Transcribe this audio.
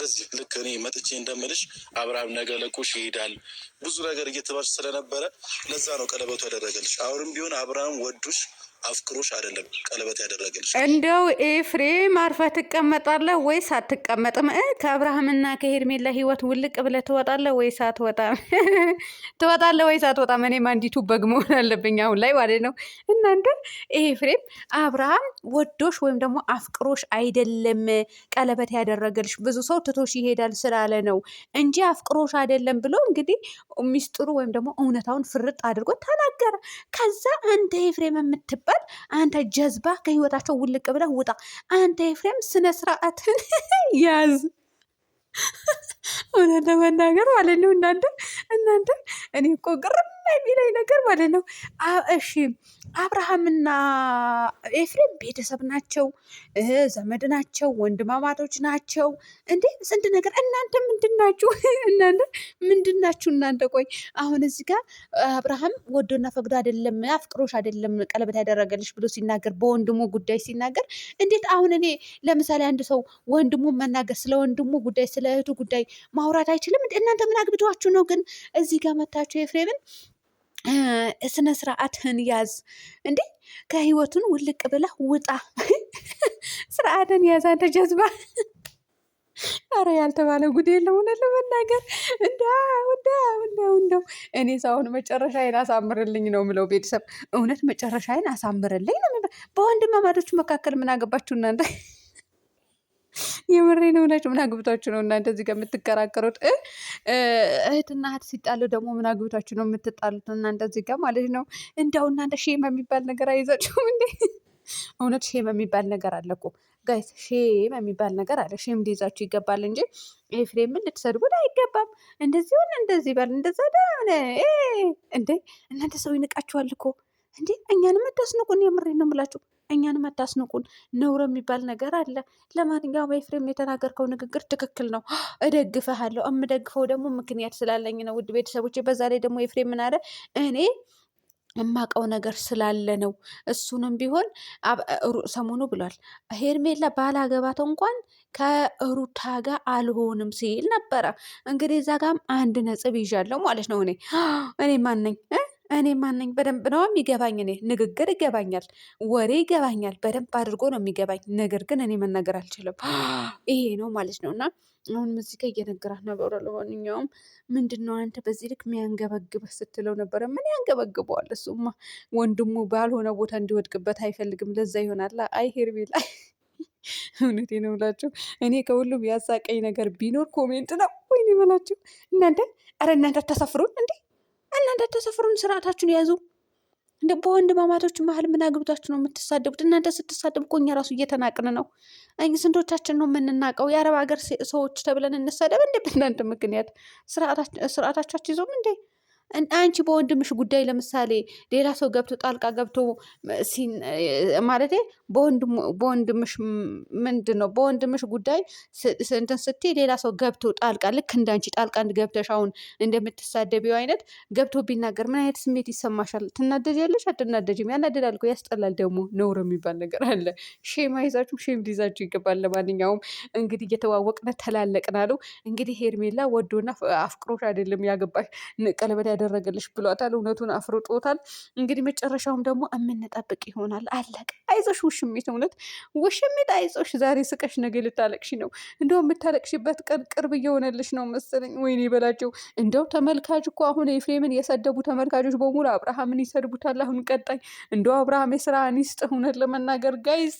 እንደዚህ ልክ እኔ መጥቼ እንደምልሽ አብርሃም ነገ ለቁሽ ይሄዳል ብዙ ነገር እየተባልሽ ስለነበረ ለዛ ነው ቀለበቱ ያደረገልሽ። አሁንም ቢሆን አብርሃም ወዱሽ አፍቅሮሽ አይደለም ቀለበት ያደረገልሽ። እንደው ኤፍሬም አርፈህ ትቀመጣለህ ወይስ አትቀመጥም? ከአብርሃምና ከሄርሜላ ህይወት ውልቅ ብለህ ትወጣለህ ወይስ አትወጣም? ትወጣለህ ወይስ አትወጣም? እኔም አንዲቱ በግ መሆን አለብኝ አሁን ላይ ማለት ነው። እናንተ ኤፍሬም አብርሃም ወዶሽ ወይም ደግሞ አፍቅሮሽ አይደለም ቀለበት ያደረገልሽ፣ ብዙ ሰው ትቶሽ ይሄዳል ስላለ ነው እንጂ አፍቅሮሽ አይደለም ብሎ እንግዲህ ሚስጥሩ ወይም ደግሞ እውነታውን ፍርጥ አድርጎ ተናገረ። ከዛ አንተ ኤፍሬም የምትባል አንተ ጀዝባ ከህይወታቸው ውልቅ ብለህ ውጣ። አንተ ኤፍሬም ስነ ስርዓትን ያዝ። እውነት ለመናገር ማለት ነው እናንተ እኔ እኮ ግርም የሚለኝ ነገር ማለት ነው። እሺ አብርሃምና ኤፍሬም ቤተሰብ ናቸው፣ ዘመድ ናቸው፣ ወንድማማቶች ናቸው። እንዴ ስንት ነገር። እናንተ ምንድን ናችሁ? እናንተ ምንድን ናችሁ? እናንተ ቆይ አሁን እዚህ ጋር አብርሃም ወዶና ፈቅዶ አይደለም አፍቅሮሽ አይደለም ቀለበት ያደረገልሽ ብሎ ሲናገር፣ በወንድሙ ጉዳይ ሲናገር እንዴት አሁን እኔ ለምሳሌ አንድ ሰው ወንድሙ መናገር ስለ ወንድሙ ጉዳይ ስለ እህቱ ጉዳይ ማውራት አይችልም? እናንተ ምን አግብቷችሁ ነው ግን እዚህ ጋር መታችሁ ኤፍሬምን ስነ ስርዓትህን ያዝ እንዴ! ከህይወቱን ውልቅ ብለህ ውጣ። ስርዓትን ያዝ አንተ ጀዝባ። አረ ያልተባለ ጉድ የለም። እውነት ለመናገር እንደው እኔ ሳሁን መጨረሻዬን አሳምርልኝ ነው የምለው። ቤተሰብ እውነት መጨረሻዬን አሳምርልኝ ነው የምለው። በወንድማማቾች መካከል ምን አገባችሁ እናንተ? የምሬ ነው ናቸው። ምን አግብታችሁ ነው እናንተ እዚህ ጋር የምትከራከሩት? እህትና እህት ሲጣሉ ደግሞ ምን አግብታችሁ ነው የምትጣሉት እናንተ እዚህ ጋር ማለት ነው? እንዲያው እናንተ ሼም የሚባል ነገር አይዛችሁም እንዴ? እውነት ሼም የሚባል ነገር አለ እኮ ጋይስ፣ ሼም የሚባል ነገር አለ። ሼም ሊይዛችሁ ይገባል እንጂ ኤፍሬምን ልትሰድቡት አይገባም። እንደዚህ ሆነ እንደዚህ በል እንደዛ እንዴ! እናንተ ሰው ይንቃችኋል እኮ እንዴ! እኛንም አታስንቁን። የምሬ ነው የምላችሁ እኛንም አታስንቁን። ነውር የሚባል ነገር አለ። ለማንኛውም ኤፍሬም የተናገርከው ንግግር ትክክል ነው፣ እደግፈሃለሁ። የምደግፈው ደግሞ ምክንያት ስላለኝ ነው። ውድ ቤተሰቦች፣ በዛ ላይ ደግሞ ኤፍሬም ምን አለ? እኔ የማውቀው ነገር ስላለ ነው። እሱንም ቢሆን ሰሞኑ ብሏል፣ ሄርሜላ ባላገባት እንኳን ከሩታ ጋር አልሆንም ሲል ነበረ። እንግዲህ እዛ ጋም አንድ ነጥብ ይዣለሁ ማለት ነው። እኔ ማነኝ? በደንብ ነው የሚገባኝ። እኔ ንግግር ይገባኛል፣ ወሬ ይገባኛል፣ በደንብ አድርጎ ነው የሚገባኝ። ነገር ግን እኔ መናገር አልችልም። ይሄ ነው ማለት ነው። እና አሁን ሙዚቃ እየነገራት ነበረ። ለማንኛውም ምንድን ነው አንተ በዚህ ልክ የሚያንገበግበህ ስትለው ነበረ። ምን ያንገበግበዋል? እሱማ ወንድሙ ባልሆነ ቦታ እንዲወድቅበት አይፈልግም። ለዛ ይሆናል። አይ ሄርሜላ እውነቴ ነው ብላችሁ እኔ ከሁሉም ያሳቀኝ ነገር ቢኖር ኮሜንት ነው። ወይኔ በላችሁ እናንተ። ኧረ እናንተ ተሰፍሩን እንዴ! እናንተ ተሰፍሩን፣ ስርዓታችሁን ያዙ። እንደ በወንድማማቶች መሀል ምን አግብታችሁ ነው የምትሳደቡት? እናንተ ስትሳደቡ እኮ እኛ ራሱ እየተናቅን ነው። ስንቶቻችን ነው የምንናቀው? የአረብ ሀገር ሰዎች ተብለን እንሰደብ እንደ በእናንተ ምክንያት። ስርዓታችሁ ይዞም እንዴ! አንቺ በወንድምሽ ጉዳይ ለምሳሌ ሌላ ሰው ገብቶ ጣልቃ ገብቶ ማለቴ በወንድምሽ ምንድን ነው በወንድምሽ ጉዳይ እንትን ስትይ ሌላ ሰው ገብቶ ጣልቃ ልክ እንዳንቺ ጣልቃ ገብተሽ አሁን እንደምትሳደቢው አይነት ገብቶ ቢናገር ምን አይነት ስሜት ይሰማሻል? ትናደጃለሽ? አትናደጅም? ያናደዳል እኮ ያስጠላል። ደግሞ ነውር የሚባል ነገር አለ። ሼም አይዛችሁም? ሼም ሊይዛችሁ ይገባል። ለማንኛውም እንግዲህ እየተዋወቅን ተላለቅን አሉ። እንግዲህ ሄርሜላ ወዶና አፍቅሮሽ አይደለም ያገባሽ ቀለበት ያደረገልሽ ብሏታል። እውነቱን አፍርጦታል። እንግዲህ መጨረሻውም ደግሞ የምንጠብቅ ይሆናል። አለቀ። አይዞሽ ውሽሚት፣ እውነት ውሽሚት አይዞሽ። ዛሬ ስቀሽ ነገ ልታለቅሽ ነው። እንደው የምታለቅሽበት ቀን ቅርብ እየሆነልሽ ነው መሰለኝ። ወይኔ በላቸው። እንደው ተመልካች እኮ አሁን ኤፍሬምን የሰደቡ ተመልካቾች በሙሉ አብርሃምን ይሰድቡታል። አሁን ቀጣይ እንደው አብርሃም የስራህን ይስጥህ። እውነት ለመናገር ጋይዝ